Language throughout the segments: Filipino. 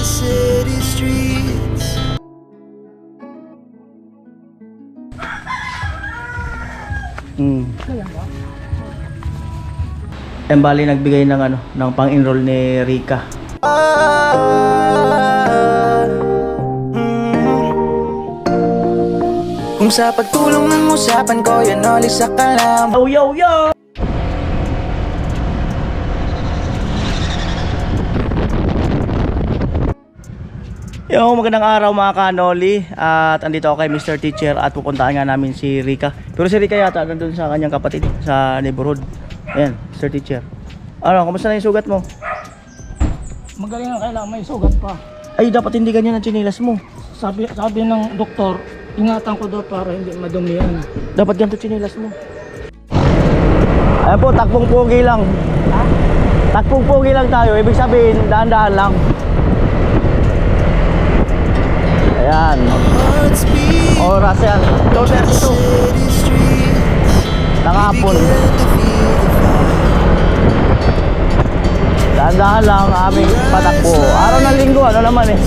city streets. Bali nagbigay ng ng pang-enroll ni Rika. Kung sa pagtulong ng usapan ko, yan ulit sa kalam. Yo yo yo! Yo, magandang araw mga kanoli. At andito ako kay Mr. Teacher at pupuntahan nga namin si Rika. Pero si Rika yata nandun sa kanyang kapatid sa neighborhood. Ayan, Mr. Teacher. Ano, kumusta na yung sugat mo? Magaling na, kailangan may sugat pa. Ay, dapat hindi ganyan ang chinilas mo. Sabi ng doktor, ingatan ko daw para hindi madumihan. Dapat ganito chinilas mo. Ayan po, takpong pogi lang. Ha? Takpong pogi lang tayo. Ibig sabihin, dahan-dahan lang. Ayan. Hearts beat Oras yan. Closer the to city streets. Nakapon. Began to feel the fire. Dahan-dahan lang ang aming patakbo. Araw ng linggo, ano naman eh.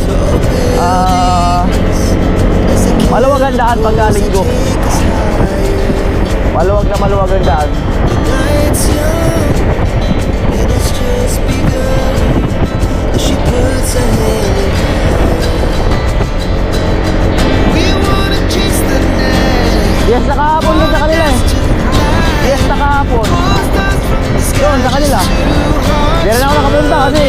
Maluwag ang daan pagka linggo. Maluwag na maluwag ang daan. Night's young and it's just begun. She puts her hand in mine. We wanna chase the night. Yes, nakahapon yun sa kanila eh. Yes, nakahapon. Yun, sa kanila. Hindi na ako nakapunta kasi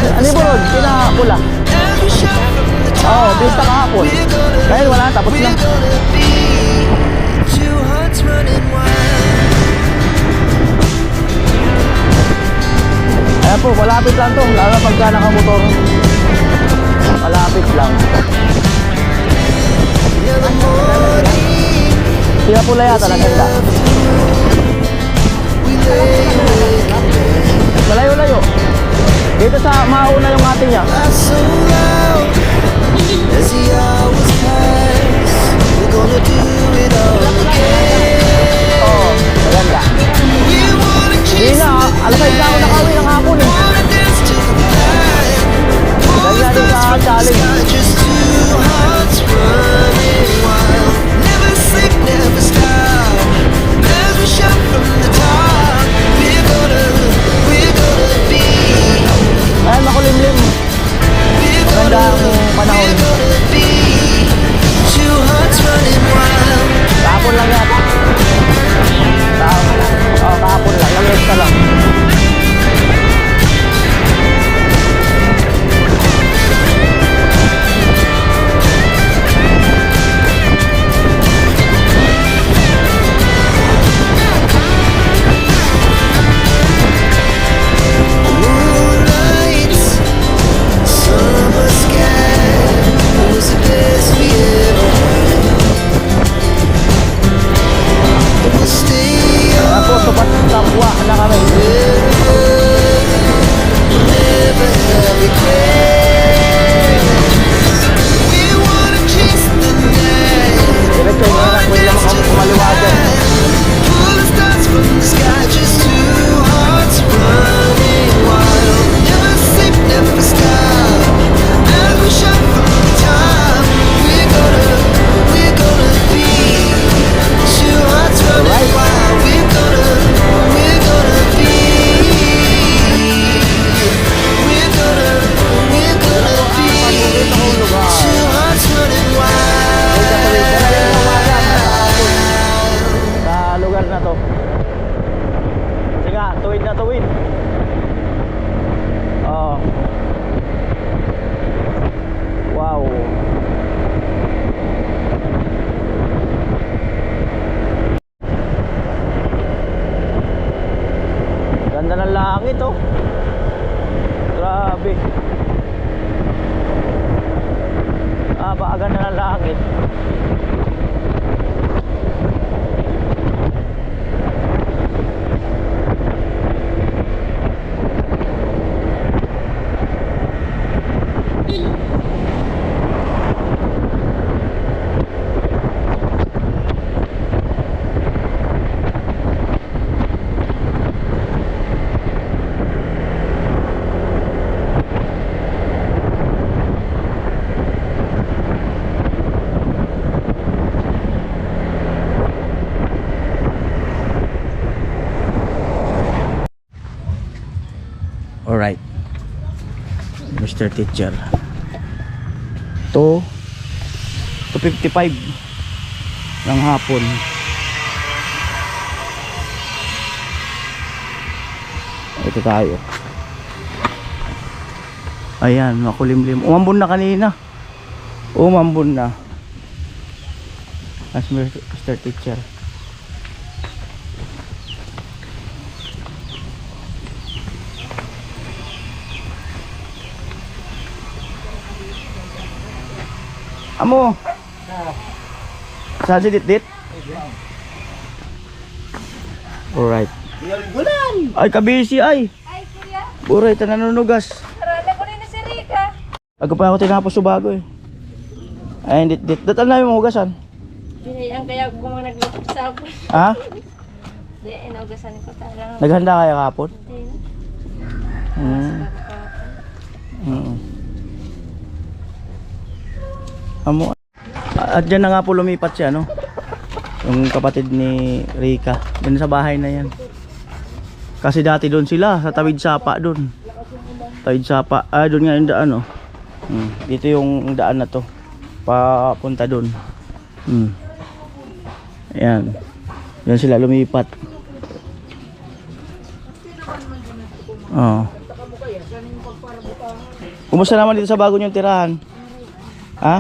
ano yung burod? Pinapula. Oo, bista kahapon. Dahil wala, tapos na. Ayan po, malapit lang to. Lalo na pagka nakamotor. Malapit lang. Pinapula yata, naganda. Malayo-layo. Dito sa mauna yung ate niya. Oo, maganda. Hindi na, alas 5 na ako nakawin ng hapon eh. Ganyan din sa challenge. Ayan, makulimlim. Maganda ang panahon. Kahapon lang yata. Kahapon lang. Nag-extra lang. Ayan po, supat kapwa na kami. Diretso yung anak ko yung kumaliwagan. Sa lugar na to. Sige nga, tuwid na tuwid. Oo. Wow. Ganda ng langit oh. Grabe. Ganda ng langit. Alright. Mr. Teacher. 2:55 ng hapon. Ito tayo. Ayan, makulimlim. Umambon na kanina. Umambon na. As Mr. Teacher. Amo. Saan si Dit-Dit? Alright. Ay, kabisi ay. Ay, kuya. Buray, tananunugas. Harala ko rin na si Rika. Ako pa ako tinapos sa bago eh. Ay, Dit-Dit. Datal na yung hugasan. Binayang kaya ko mga nagluto sa ako. Ha? Di, inaugasan ko talaga. Naghanda kaya kapon? Hindi. Hmm. Amo. At dyan na nga po lumipat siya, no? Yung kapatid ni Rika. Dun sa bahay na yan. Kasi dati doon sila, sa Tawid Sapa doon. Tawid Sapa. Ah, doon nga yung daan, no? Dito yung daan na to. Papunta doon. Ayan. Diyan sila lumipat. Oo. Kumusta naman dito sa bago niyong tirahan? Ha?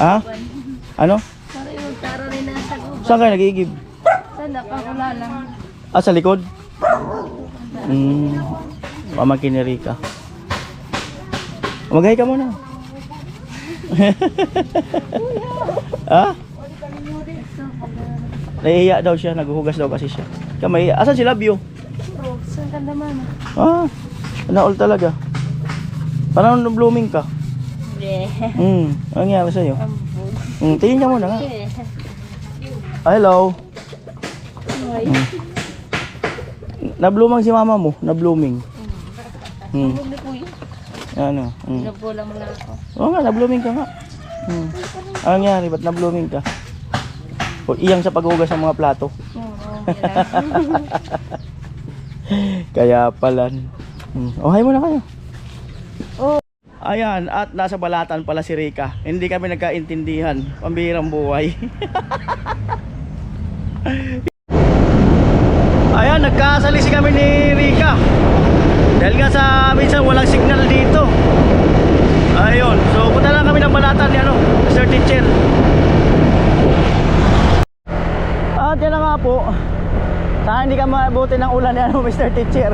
Ha? Ano? Sorry, yung taro rin na sa guba. Saan kayo nagigib? Sana pa wala lang. Ah, sa likod? Pamangkin ni Rika. Maghay ka muna. Ha? Nahihiya daw siya, naghuhugas daw kasi siya. Kamay, asan si Labio? Bro, saan ka naman? Ah, naol talaga. Parang blooming ka. Hindi. Ano nangyari sa'yo? Ambon. Tingin ka muna nga. Okay. Ah, hello. Ay. Na-blooming si mama mo, na-blooming. Ambon ni kuya. Ano? Nabula mo na ako. Oo nga, na-blooming ka nga. Ano nangyari? Ba't na-blooming ka? O iyang sa paghugas ng mga plato. Oo, okay lang. Kaya pala. Oh, hi muna kayo. Oh. Ayan, at nasa balatan pala si Rika. Hindi kami nagkaintindihan. Pambihirang buhay. Ayan, nagkasalisi kami ni Rika. Dahil nga sa minsan walang signal dito. Ayun, so punta lang kami ng balatan ni ano, Mr. Teacher. At yan na nga po. Sana hindi ka mabuti ng ulan ni ano, Mr. Teacher.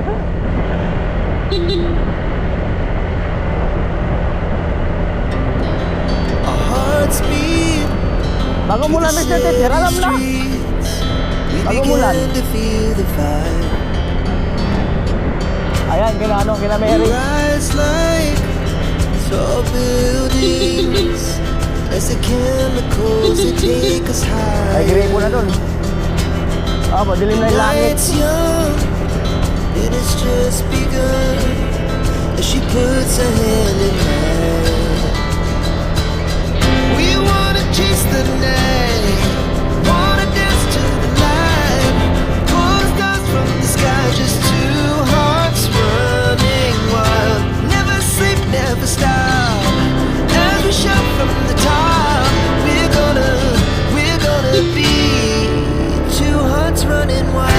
Our hearts beat. Bago mula, Mr. Teacher, alam na. We Pag-umulan. began to feel the fire. Ayan, kinano, kina Mary. We rise like tall buildings as the chemicals that take us Ay, higher. gripo na dun. Ah, madilim na yung langit. Night's young, it has just begun as she puts her hand in mine. We wanna chase the night, wanna dance to the light, pull stars from the sky, just two hearts running wild. Never sleep, never stop, as we shout from the top. We're gonna be two hearts running wild.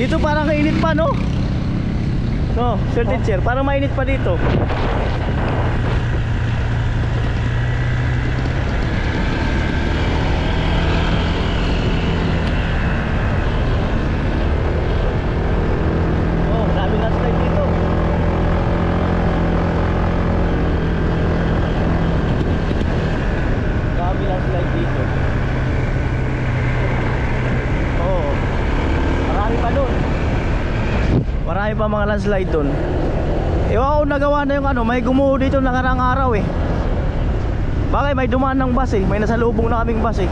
Dito parang kainit pa, no? No, Sir Teacher, parang mainit pa dito. Oh, dami na slide dito. Dami na slide dito. Oh, marami pa doon. Marami pa mga landslide doon. Ewan ko nagawa na yung ano, may gumuho dito nakaraang araw eh. Bakit may dumaan ng bus eh, may nasalubong na kaming bus eh.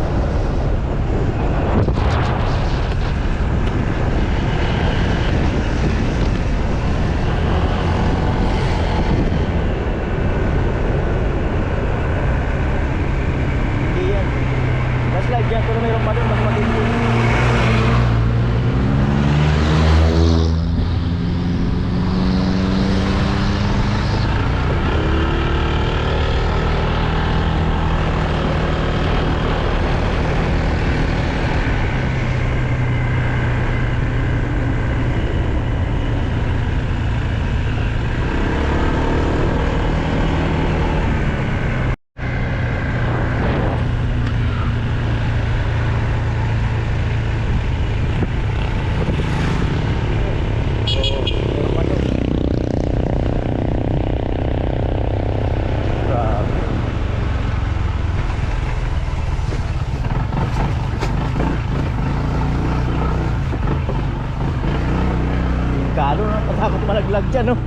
Hindi yan. Landslide yan, pero mayroon pa doon mas matindi. Kalo na, patakot malaglag dyan, no?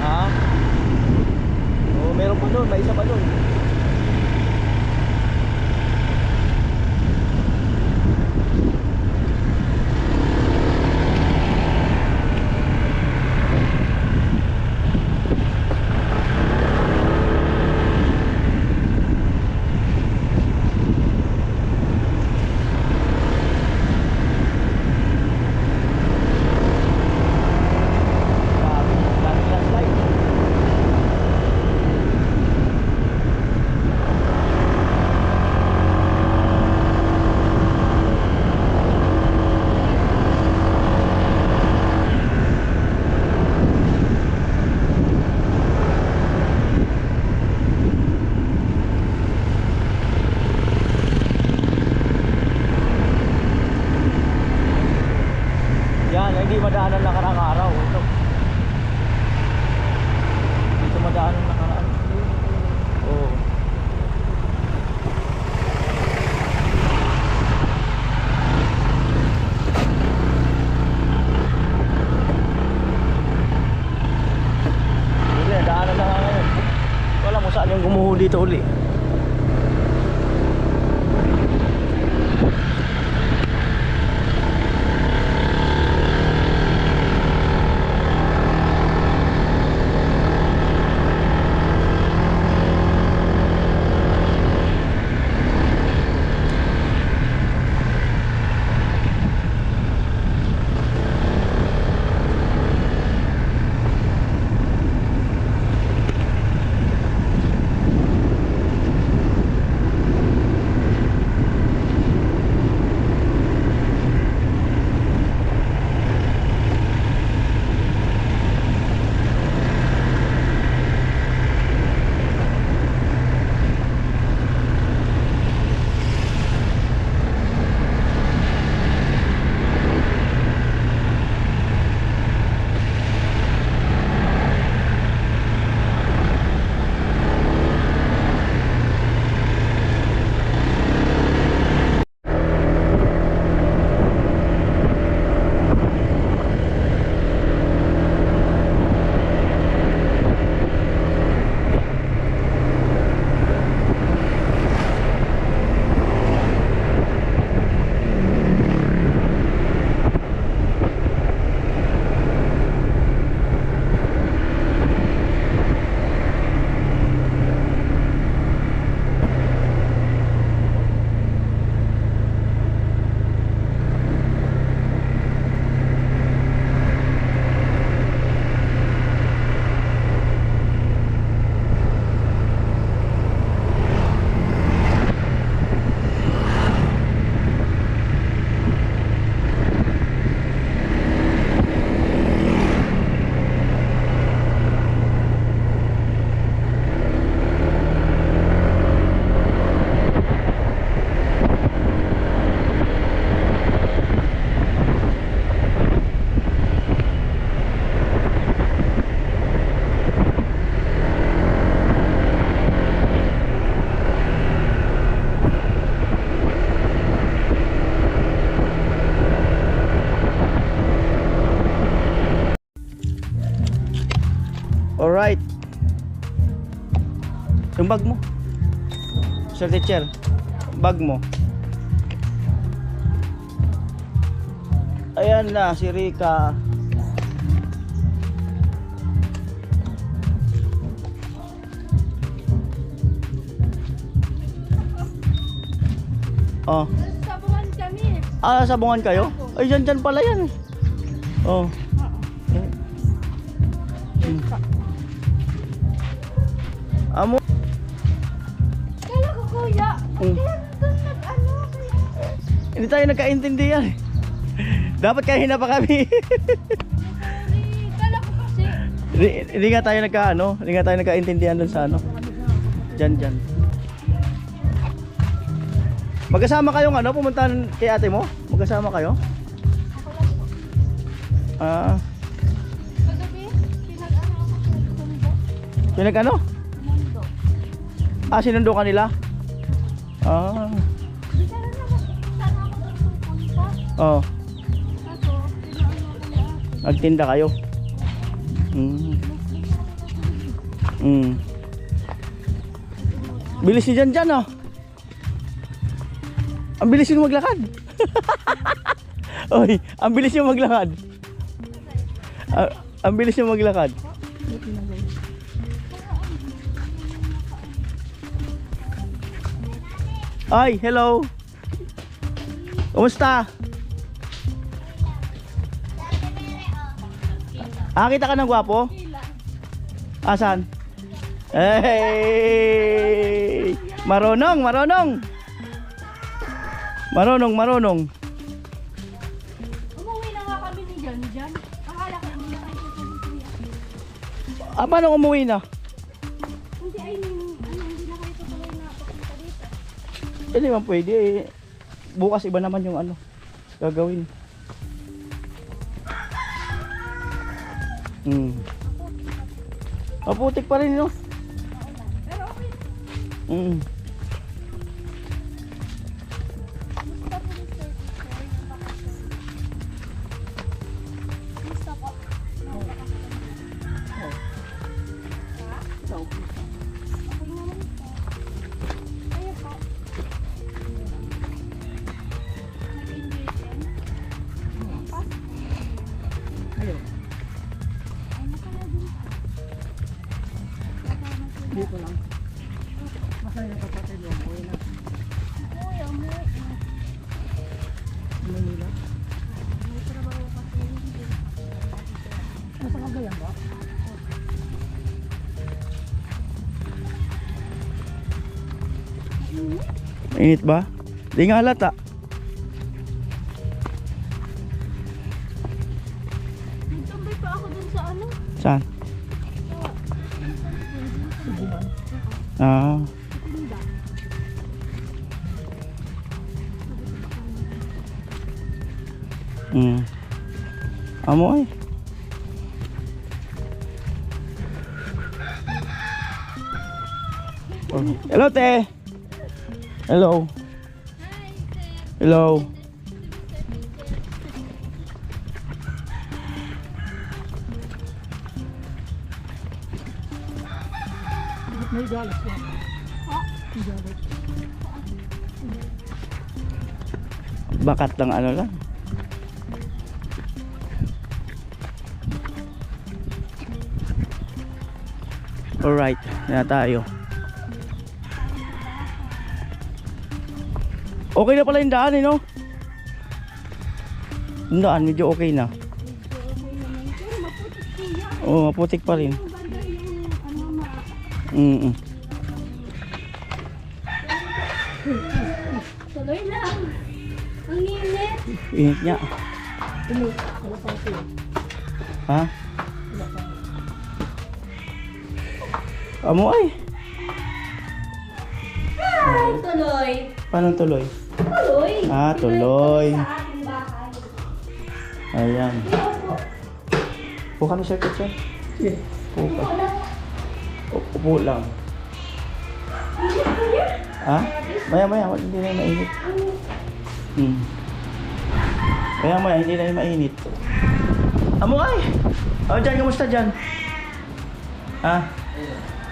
Ha? Oh, meron pa doon, may isa pa doon. Dami landslide. Yan, hindi madaanan nakarang araw. Ito. Dito madaanan nakarang. Oh. Hindi, daanan na nga ngayon. Wala mo saan yung gumuho dito uli. Alright. Yung bag mo. Sir teacher, bag mo. Ayan na si Rika. Oh. Sabungan kami. Ah, sabungan kayo? Ay, dyan pala yan. Oh. Yan. Amo. Kala ko kuya. Mm. Kaya doon nag-ano. Hindi tayo nagkaintindihan. Dapat kanina pa kami. Kala ko kasi. Hindi nga tayo hindi nga tayo nagkaintindihan dun sa ano. Dyan. Magkasama kayong pumunta kay ate mo? Magkasama kayo? Ah, Kagabi, pinag-ano ako sa sundo. pinag-ano? Sundo. Ah, sinundo ka nila? Ah, Di ka na naman. Sana ako doon pupunta. oh, Kaso, pinaano ako ni ate. nagtinda kayo. Bilis ni Jan ah. Ang bilis yung maglakad. Oy, ang bilis yung maglakad. Ang bilis yung maglakad. Ay, hello. Kumusta? Ah, kita ka ng gwapo? Asan? Hey! Marunong. Umuwi na nga kami ni Jan. Akala ko hindi na kayo tutuloy. Ah, paano umuwi na? Hindi ay hindi na kayo tutuloy na papunta dito. Hindi man pwede eh. Bukas iba naman yung gagawin. Maputik pa rin, no? Pero okay. Gusto po ni Sir Teacher yung bakasyon. Gusto po. Okay naman po. Kaya po. Nag-enjoy din. Pa? Ayun. Ay, masaya din po. Dito lang. Masaya kapatid mo. Uwi na. Kuya, umuwi. Manila. May trabaho kasi hindi. Nasa Cagayan ba? Init ba? Di nga halata. Nagtambay pa ako dun sa ano. Saan? Ah, Tinda. Amo ay. Oh. Hello, te. Hello. Hello. May galas lang. May galas. Bakat lang lang. Alright, na tayo. Okay na pala yung daan no? Yung daan medyo okay na. Pero maputik siya. Oo, maputik pa rin. Yung banda yung ano ma. Tuloy lang. Ang init. Init niya. Wala pa ako. Ha? Amo ay. Ay, tuloy. Paano tuloy? Tuloy. Ah, tuloy. Sa ating bahay. Ayan. Upo ka na, sir, teacher. Sige. Upo ka. Wala. Upo lang. Init ko yan. Ha? Maya, hindi na yung mainit. Maya, hindi na yung mainit. Amo ay! Oh, dyan, kamusta dyan? Ha?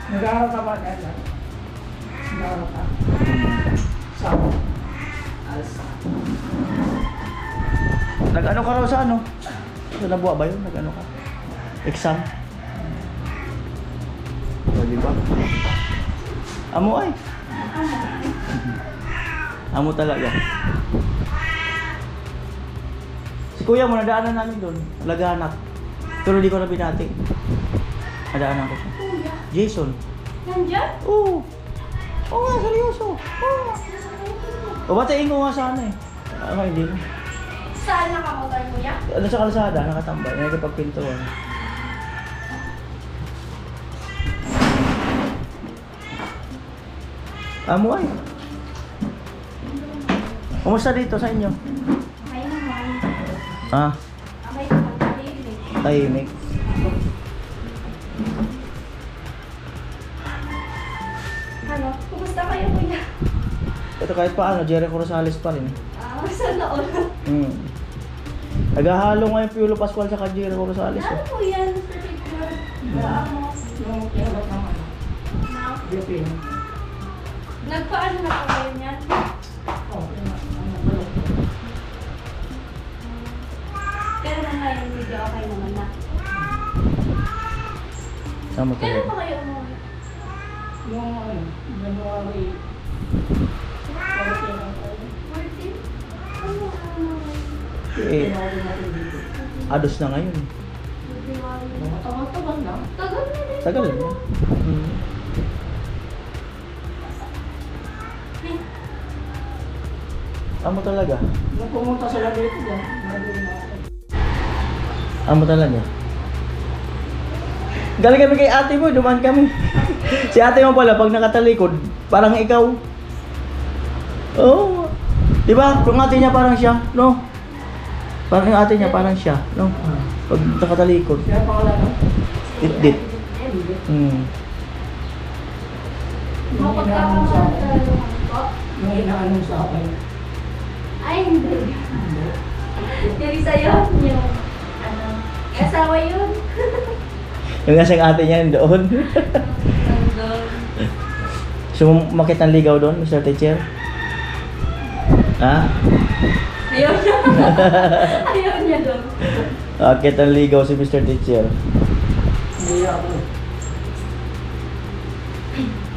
Nag-aaral ka ba? Nag-aaral ka? Saan? Nag-ano ka raw sa ano? Sa nabuha ba yun? Nag-ano ka? Exam? O, di ba? Amo ay. Amo talaga. Si kuya mo, nadaanan namin doon. Laganap. Pero di ko na binati. Nadaanan ko siya. Kuya, Jason. nandyan? Oo. Oo nga, seryoso. Oo. O, batiin ko nga sana eh. Ano, hindi na. Saan nakamotor, kuya? Ano sa kalsada, nakatambay. Nakikipagpintuan. Amo ay. Kumusta dito sa inyo? Okay naman. Ah, Okay naman, tahimik. tahimik. Ano? Kumusta kayo, kuya? Ito kahit paano, Jericho Rosales pa rin. Sana all. Hmm. Naghahalo ngayon Piolo Pascual sa Jericho Rosales. Ano Eh. po yan, Mr. Teacher? Ano? Yung kinabat ng ano? Na? Philippine. Nagpaano na po kayo niyan? Oh, ano ba yun? Pero na ngayon, medyo okay naman na. Saan mo Kailan tayo? pa kayo umuwi? Yung ano, January 14 ang tayo. 14? Ano? Eh, January natin dito. ados na ngayon. Mga tagal-tagal na. Tagal na rin. Tagal na. Hmm. Amo talaga. Nung pumunta sila dito dyan, nandun na ako. Amo talaga. Galing kami kay ate mo, dumaan kami. Si ate mo pala, pag nakatalikod, parang ikaw. Oo. Oh. Diba? Yung ate niya parang siya, no? Parang yung ate niya parang siya, no? Pag nakatalikod. Kaya pangalan no? Dit-dit. Hmm. Yung inaanong sa akin. Mapagkakaroon po? Yung inaanong sa akin. Ay, hindi. Yung sa'yo, yung ano, asawa yun. Yung nasang ate niya doon. Nandun. Sumakit ng ligaw doon, Mr. Teacher? Ha? Ayaw niya. Ayaw niya doon. Akit ng ligaw si Mr. Teacher. Hindi ako.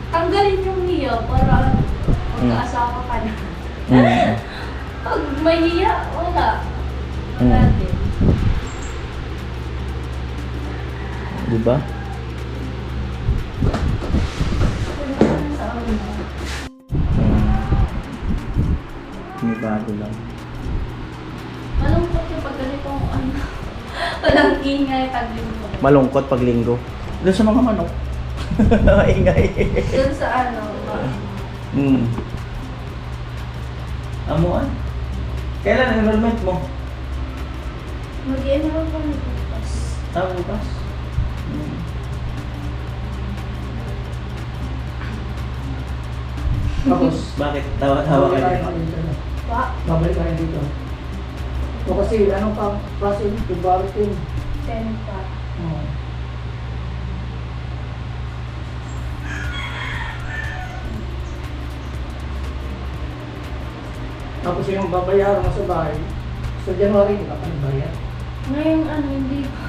Tanggalin yung hiya para magkaasawa ka na. Hmm. Pag may hiya, wala. Wala Hmm. din. Diba? May bago lang. Malungkot yung pag ganitong ano. Walang ingay pag linggo. Malungkot pag linggo. Doon sa mga manok. Ingay. Doon sa ano, Hmm. Amuan? Kailan enrollment mo? mag-enroll ko ng bukas. Bukas. Hmm. Tapos, bakit? Tawa-tawa ka Babalik din. tayo dito. Pa, Babalik tayo dito. O kasi ano pa, klase, February 10. 10 pa. Oh. Tapos yung babayaran mo sa bahay, sa January, di ka pa nagbayad. Ngayon ano, hindi pa.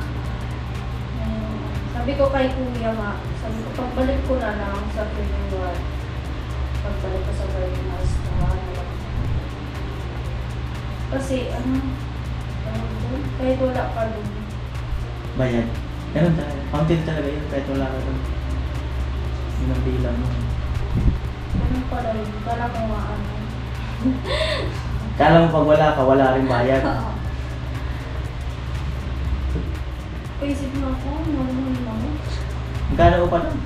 Sabi ko kay Kuya nga, sabi ko pagbalik ko na lang sa February. Pagbalik ko sa Berlinas na kasi ano doon, kahit wala ka doon. Bayad. Ganun talaga. Fountain talaga yun kahit wala ka doon. Yun ang bilang mo. Ganun pala yun, kala ko nga ano. Kala mo pag wala ka, wala rin bayad. Paisip na ako, normal lang. Magkano ko pa lang?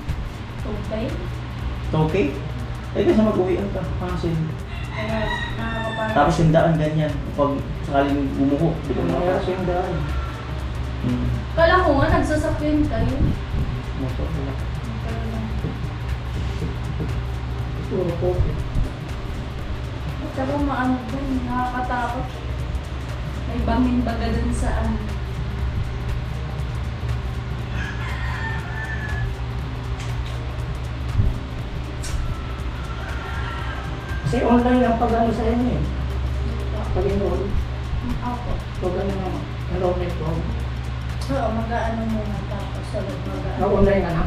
Okay? 2K? Eh kasi mag-uwian ka. Pansin. Kaya nakakapagod. Tapos yung daan ganyan. Pag sakaling bumuho, di ka Yung nangyari sa makapasok. yung daan. Hmm. Kala ko nga, nagsasakyan kayo. Motor wala. Puro po. At saka maano dun, nakakatakot. May bangin baga dun sa ano. Kasi online ang pag-ano sa inyo eh. Pag-enroll. Ako. Pag-ano na, enrollment form. Oo, mag-ano muna tapos sagot mag-ano. Nag-online ka na?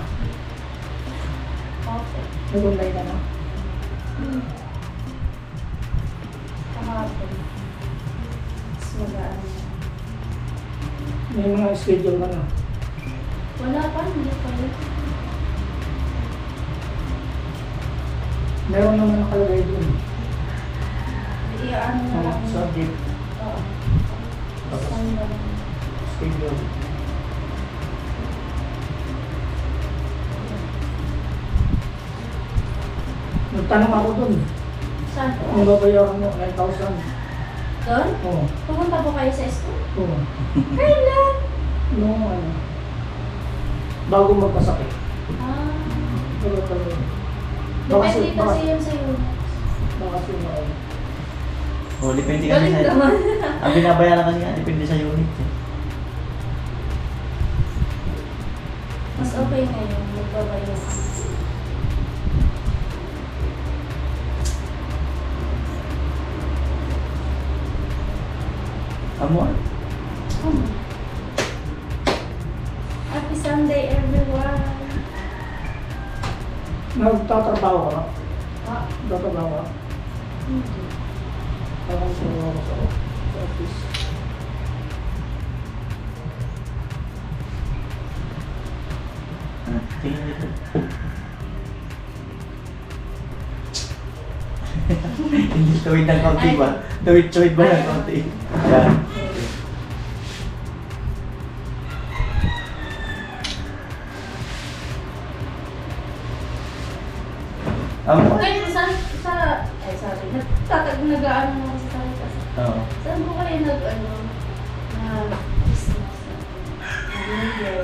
Okay. Nag-online ka na? Kahapon. Tapos mag-ano. May mga schedule ka na. Wala pa, hindi pa yun. Meron naman nakalagay doon. I-ano na lang. Subject, Oo. Tapos ano na lang. schedule. Nagtanong ako doon. Saan po? Ano babayaran mo? 9,000. Doon? Oo. Pumunta po kayo sa school? Oo. Kailan? Nung ano, bago magkasakit. Ah. Pero talaga. Depende kasi yun sa iyo. Bakasyon ako. Oh, depende kasi Galing sa... naman. Ang binabayaran kasi nga, depende sa unit. Eh. Mas okay ngayon, magbabayo ka. Amo? Happy Sunday, everyone! Nagtatrabaho ka na? Ah, Nagtatrabaho ka? hindi. Parang ako sa office. Tingin dito. Hindi tuwid ng konti ba? Tuwid ba ng konti? Yan. Amo? Kayo ay sorry, nag-ano mo kasi sa kasi. Oo. Saan po kayo nag-ano, business? Nag-New Year.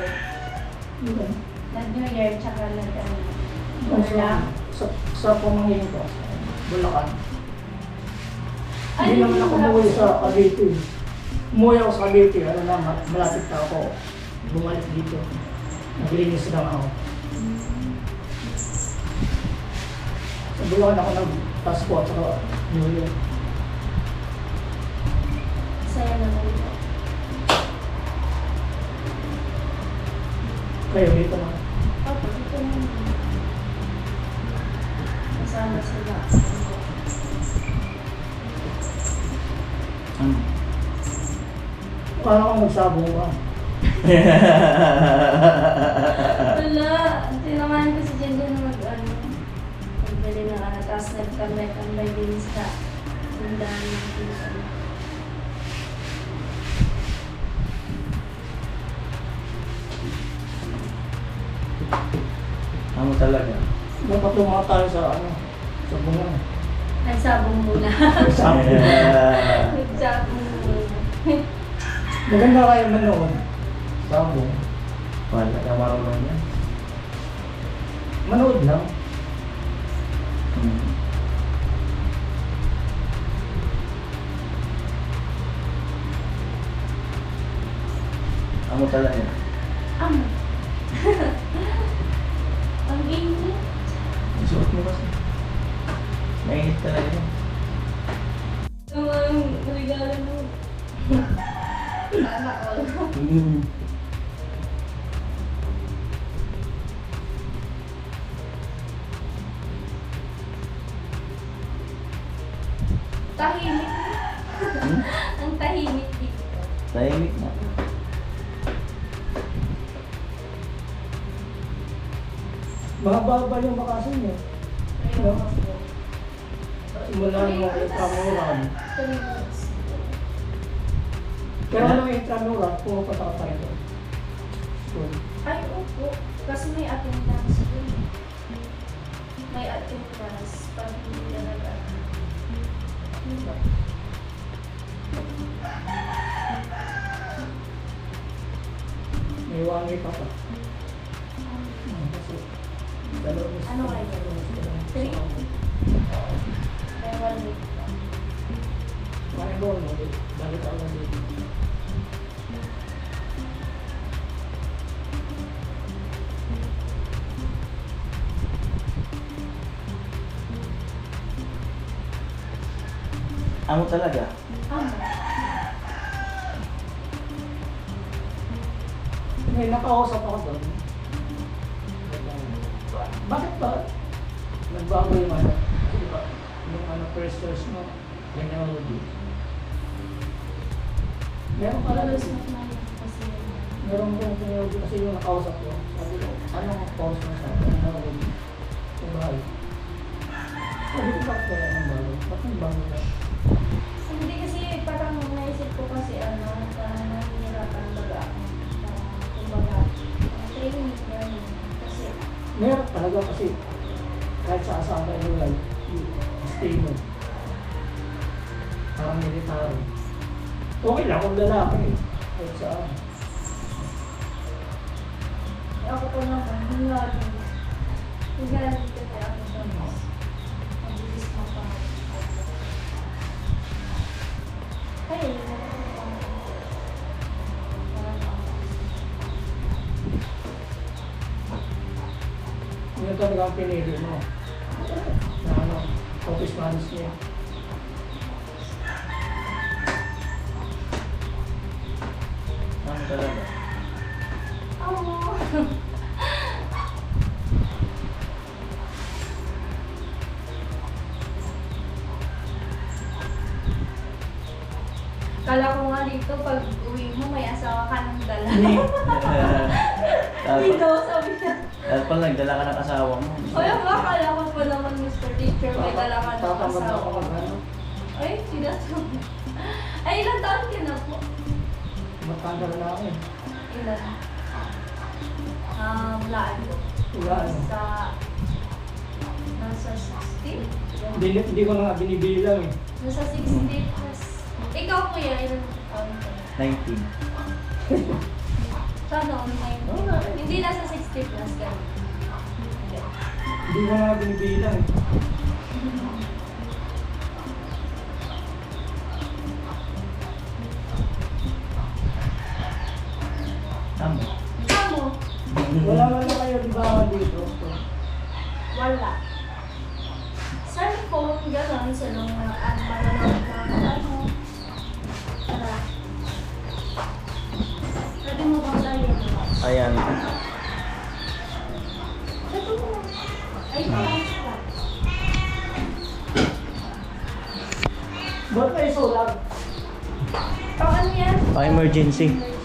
Nag-New Year, tsaka nag-ano. Wala. Sa pamangkin ko, Bulacan. Ay, Hindi naman ako umuwi sa Cavite. Umuwi ako sa Cavite, ano na, malapit na ako. Bumalik dito. Naglinis lang ako. Sa Bulacan ako nag-Pasko at saka New Year. Saya naman ito. Kayo dito na. Opo, dito naman. Kasama sila. Paano kung nagsabong ka? Wala. Tinamahan ko si Jenjen na mag-ano. Magbili ng ano. Tapos nagtambay-tambay din sa tindahan ng piso. Amo talaga. Dapat lumawa tayo sa ano, sa bunga. Nagsabong muna. Sabong. Nagsabong muna. Maganda kayo manood. Sabong. Wala ka marunong yan. Manood lang. Amo talaga. Ang ang init. Suot mo kasi. Mainit talaga yan. Ang regalo mo. Sana all. Tahimik. Ang tahimik dito. Tahimik na. Mahaba yung bakasyon niyo. Ayun ako. Simula mo intramural. 3 months. Pero nung intramural, pumupunta ka pa rin doon. So, Ay, opo. Kasi may attendance dun. May attendance pag hindi ka nag-ano. Diba? may 1 week pa pa. Kasi, Ano kayo? 3? May 1 week pa. Kaya doon, balik ako lang dito. Amo talaga. May nakausap ako doon. Bakit ba? Nagbago yung ano? Di ba? Yung ano, first choice mo, genealogy. Meron pala Halos rin. na kasi Meron kong genealogy kasi yung nakausap ko. Sabi ko, anong course mo sa genealogy? Sa bahay. Sabi ko, bakit kaya ang bago? Bakit ang bago na? hindi kasi parang naisip ko kasi parang nahihirapan baga ako. Kumbaga, training learning. Kasi, Meron talaga kasi kahit sa asawa yung life, stay mo. Parang military. Okay lang kung lalaki eh. Kahit saan. ako po naman, hingaling. Hingaling ko kaya ako sa mas. Ang bilis mo pa. Kaya yun na Yun talaga ang pinili mo. Na ano, office management. Amo talaga. Kala ko nga dito, pag uwi mo, may asawa ka ng dala. Dapat Dito, sabi niya. pala nagdala ka ng asawa mo. O yung ba, kala ko pa naman, Mr. Teacher, may dala ka ng Tatamad na ako asawa. mag-ano. Ay, sinasabi. Ay, ilang taon ka na po? Matanda na ako eh. Ilan? Laan ko. Laan. Nasa 60? Hindi ko na nga binibilang eh. Nasa 60 plus. Ikaw kuya, ilan taon ka? 19. Sana, hindi nasa 60 plus ka. Hindi ko na nga binibilang eh. Amo. Amo? Wala man na kayo libangan dito. Wala. Cellphone, gano'n, sa nung manonood na ano. Tara. Pwede mo bang layo? Ayan. Ito mo. Ay, parang siya. Ba't kayo sulat? Pang ano yan? Pang emergency. Emergency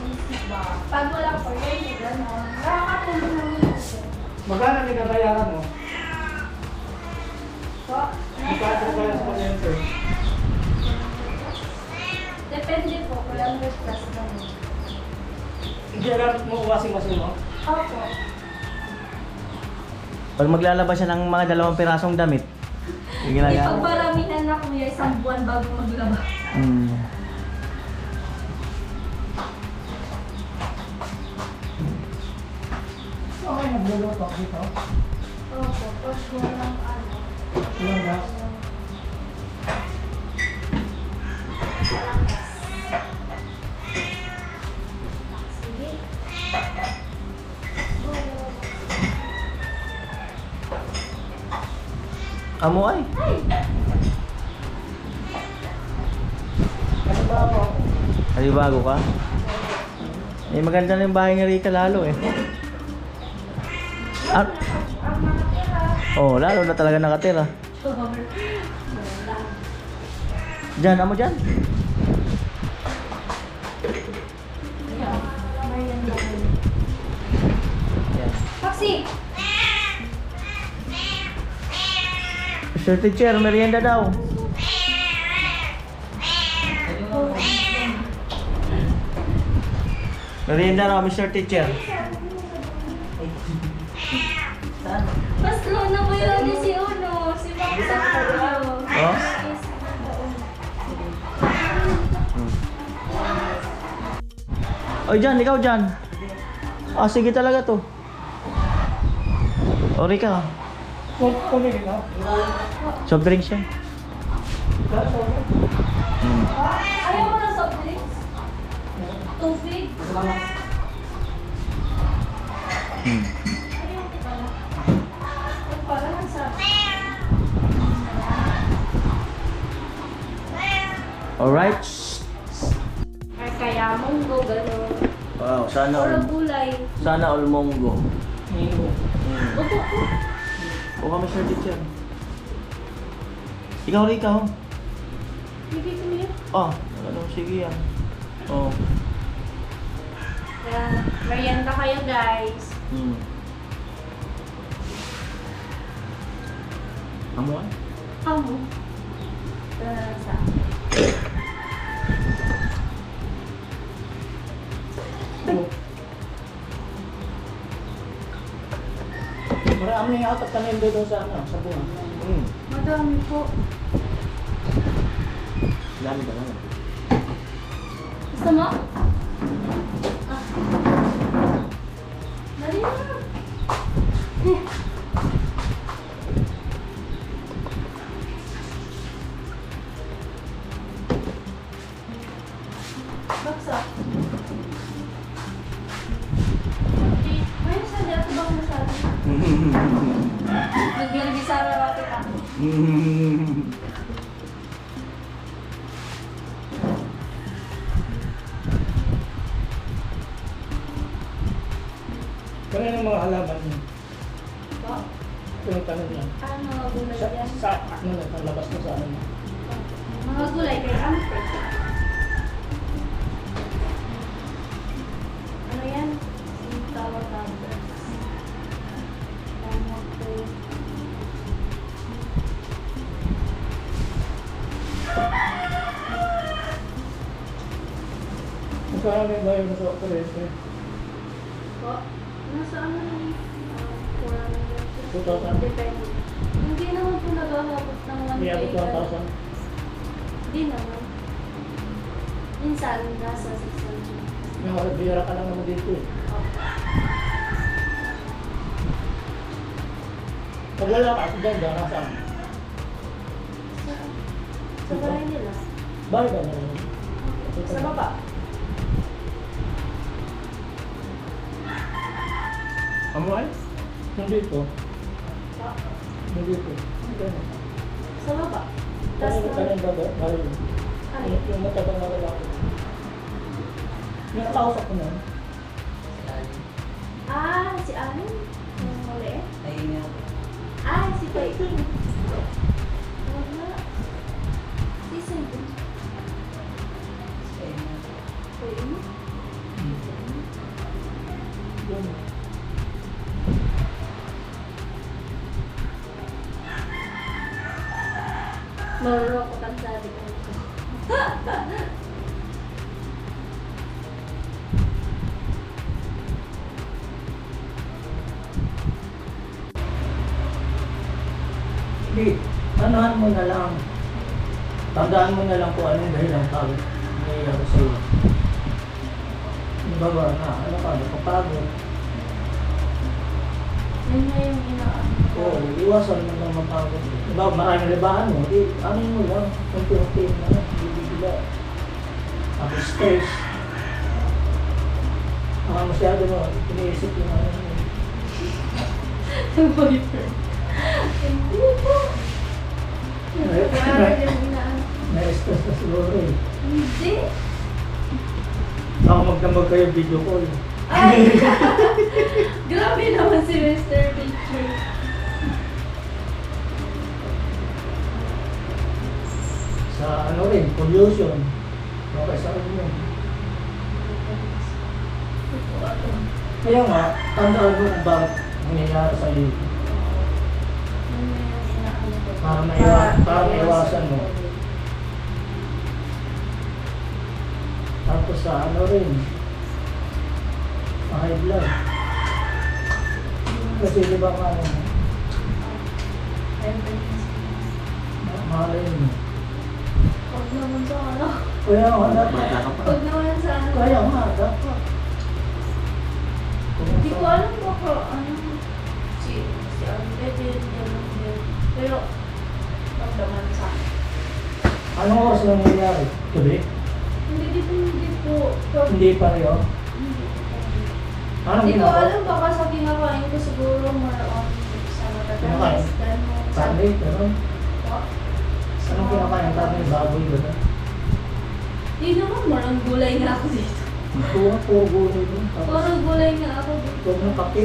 ba? Pag wala kuryente, gano'n. Nakakatulong naman ito. Magkano may kabayaran mo? So, Magkano kaya sa kuryente? depende po, 100 plus naman. Ginamit mo washing machine mo? Opo. Pag maglalabas siya ng mga 2 pirasong damit, yung Hindi ginagawa. pagparamihan na kuya, isang buwan bago maglaba. Hmm. Okay, nagluluto ako dito. Opo, pag walang ano. Ilang gas? Walang gas. Sige. Amo ay. Ano ba ako? Ay, bago ka? Eh, maganda na yung bahay ni Rika lalo eh. Ah, Ang nakatira. oh, lalo na talaga nakatira. Diyan, amo dyan. Yan. Taxi! Mr. Teacher, merienda daw. Merienda raw, Mr. Teacher. Mas slow na ba yun ni si Uno? Si Papa. Oh? Oy, dyan, ikaw dyan. Ah, sige talaga to. O, Rika. Kumigil na? Soft drinks yan. Hmm. Ayaw mo ng soft drinks? Tubig? Hmm. Ayaw ko pala. Ang pala ng sabi. Alright. Ay, kaya munggo, gano'n. Wow, sana Puro all, gulay. sana all monggo. Ngayon. Opo po. O kami sir teacher. Ikaw rin ikaw. Bigay ko niyo. Oh, ano, sige yan. Oh. Kaya, merienda kayo guys. Amo ah? Amo. Sa Marami yung apat tanim doon sa ano, sa bunga. madami po. Dami ka lang. Gusto mo? Ah. Dali na. Baksa. May sadya ito bang masabi? Naglilagay sa rarate ka. Kaya yung mga halaman niya. Ba? Yung tanong niya. Ano mga gulay Sa, yan? ano, nalabas mo sa ano. Mga gulay kay Ampe. Ano yan? Tawag number. Kung saan may bayo na sa kurente. Po? Nasa ano yun? 2,000? Depende. Hindi naman po nag-aabot ng 1K. Hindi abot 1,000. Hindi naman. Minsan, nasa 600. May bira ka lang naman dito eh. Pag wala ka, dyan, nasaan? Sa bahay nila. Bahay ba na rin? Sa baba. Amo ay? Hindi ito. Pa. Hindi ito. Sa baba. Tapos Tapos ka rin ba? Bahay. ano? Yung matabang na lalaki. Yung nakausap ko na. Ah, si Alan? Yung mali? Ayun nga. Ah, si Paiting. Wala. Si Cindy. Ayun nga. Paiting? Yun. Marunong ko kang sabi ko. Hindi. Anahan mo na lang. Tandaan mo na lang kung anong dahilan tawag. Nangyayari sa'yo. Diba ba na? Ano ka? Napapagod. Yun na yung inaano ko. Oo, iwasan mo lang mapagod. Diba, maraming libahan mo. Ano mo lang, unti-unti na lang, bibigla. Ang stress. Baka masyado mo, iniisip yung ano mo. Yung boyfriend. Hindi po. Grabe yung inaano. Na-stress na siguro eh. Hindi. Baka magdamag kayo video call. Ay! Grabe naman si Mr. Teacher. Sa ano rin, pollution. Okay sa ano. Kaya nga, tandaan mo kung bakit nangyayari sa iyo. Yun na yung inaano ko. Para maiwasan mo. Tapos sa ano rin, high blood. Kasi di ba ka ano, mahalin mo. Huwag naman sa ano. Kaya nga dapat. Huwag naman sa ano. Kaya nga dapat. Hindi ko alam baka ano. Si Alfred yun, yun. Pero, huwag naman sa akin. Anong oras lang nangyayari? Gabi? Hindi po. Hindi pareho? Hindi po. Anong Hindi ko ginagawa? alam baka sa kinakain ko siguro more on sa matatamis. Kinakain? Ganun. Sunday, gano'n? Po. Anong kinakain natin? Baboy, gano'n? Hindi naman, marang gulay nga ako dito. Puro gulay doon. Tapos, Parang gulay nga ako dito. huwag ng kape.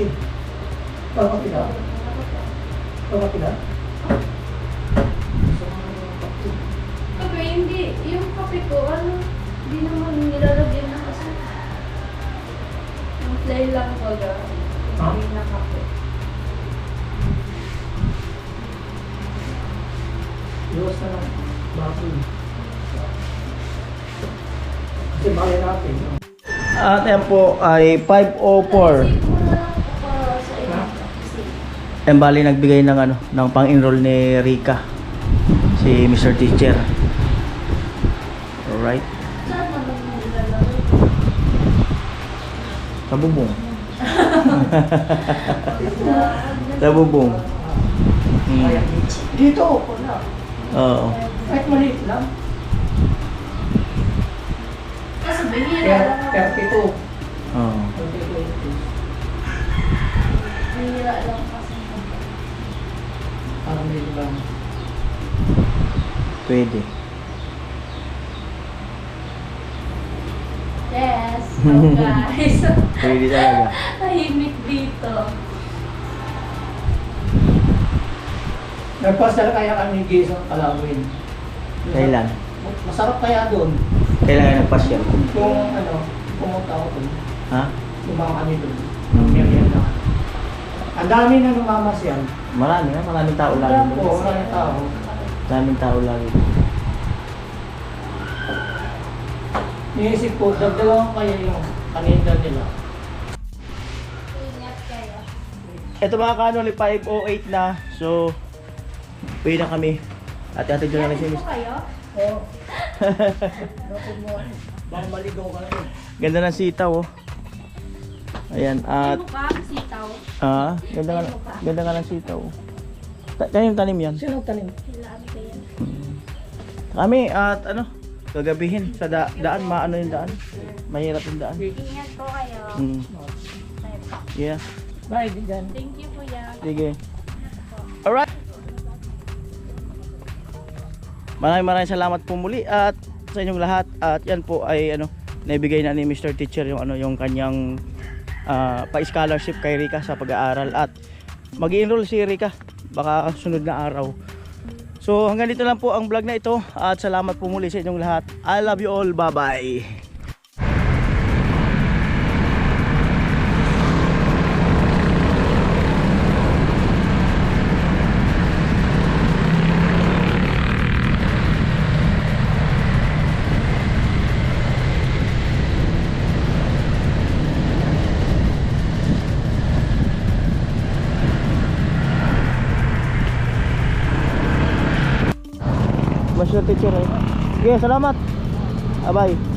Kape na? Kape na? Gusto ko ng kape. Kape, hindi. Yung kape ko, hindi naman nilalagyan na kasi. Yung play lang ko Ha? Hindi na kape. Iwas na lang. Bakit? Kasi bakit natin. no? At yan po ay 5:04. Naisip ko na lang ako para sa inyo. Kasi, Yan bali nagbigay ng ano, ng pang-enroll ni Rika. Si Mr. Teacher. Alright. saan naman yung nilalagay? Sa bubong. Sa bubong. Kaya dito ako na. Oo. Kahit maliit lang. Kasi bihira lang ako. 32. Oo. 32. Bihira lang kasi. Parang medyo lang. Pwede. Yes, hello guys. Pwede talaga. Tahimik dito. Nagpasal kaya kami ni Jason Kalawin. Kailan? Masarap kaya doon. Kailangan nagpasyal. Kung pumunta ako doon. Ha? Lumang kami doon. Merian na. Ang dami na lumamasyal. Marami na. Maraming tao lagi. Oo, maraming tao. Maraming tao lagi. Niisip ko, dagdagan ko kaya yung kanina nila. Ingat kayo. Ito mga kanoli, 5:08 na. So, pwede na kami. At ate dyan na rin si Miss. kayo? Oo. Dapat mo, baka maligaw ka na doon. Ganda ng sitaw oh. Ayan at Mukha, sitaw. ganda nga ng sitaw. Kanyung tanim yan? Sino tanim? Kailangan ko yan. Kami at ano, gagabihin sa daan, maano yung daan. Mahirap yung daan. Ingat po kayo. Mm. Yeah. Bye, dyan. Thank you, kuya. Sige. Alright. Maraming salamat po muli at sa inyong lahat at yan po ay ano naibigay na ni Mr. Teacher yung ano yung kanyang pa-scholarship kay Rika sa pag-aaral at mag-i-enroll si Rika baka sunod na araw. So hanggang dito lang po ang vlog na ito at salamat po muli sa inyong lahat. I love you all. Bye-bye. Mr. Teacher eh. Sige, salamat. Bye-bye.